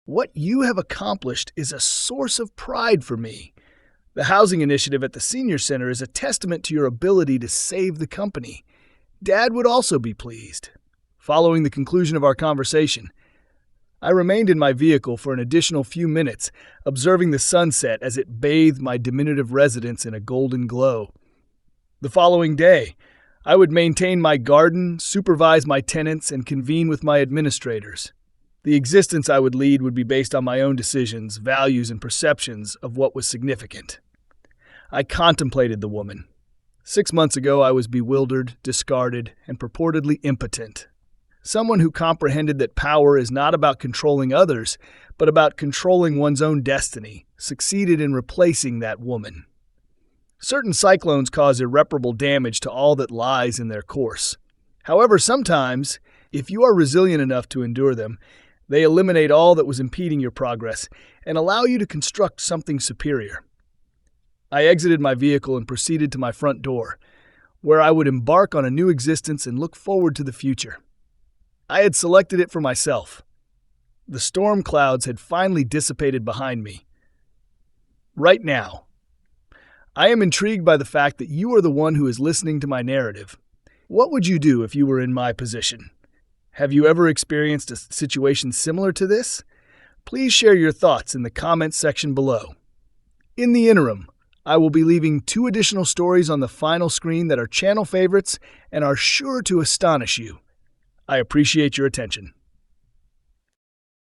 What you have accomplished is a source of pride for me. The housing initiative at the senior center is a testament to your ability to save the company. Dad would also be pleased. Following the conclusion of our conversation, I remained in my vehicle for an additional few minutes, observing the sunset as it bathed my diminutive residence in a golden glow. The following day, I would maintain my garden, supervise my tenants, and convene with my administrators. The existence I would lead would be based on my own decisions, values, and perceptions of what was significant. I contemplated the woman. 6 months ago, I was bewildered, discarded, and purportedly impotent. Someone who comprehended that power is not about controlling others, but about controlling one's own destiny, succeeded in replacing that woman. Certain cyclones cause irreparable damage to all that lies in their course. However, sometimes, if you are resilient enough to endure them, they eliminate all that was impeding your progress and allow you to construct something superior. I exited my vehicle and proceeded to my front door, where I would embark on a new existence and look forward to the future. I had selected it for myself. The storm clouds had finally dissipated behind me. Right now, I am intrigued by the fact that you are the one who is listening to my narrative. What would you do if you were in my position? Have you ever experienced a situation similar to this? Please share your thoughts in the comments section below. In the interim, I will be leaving 2 additional stories on the final screen that are channel favorites and are sure to astonish you. I appreciate your attention.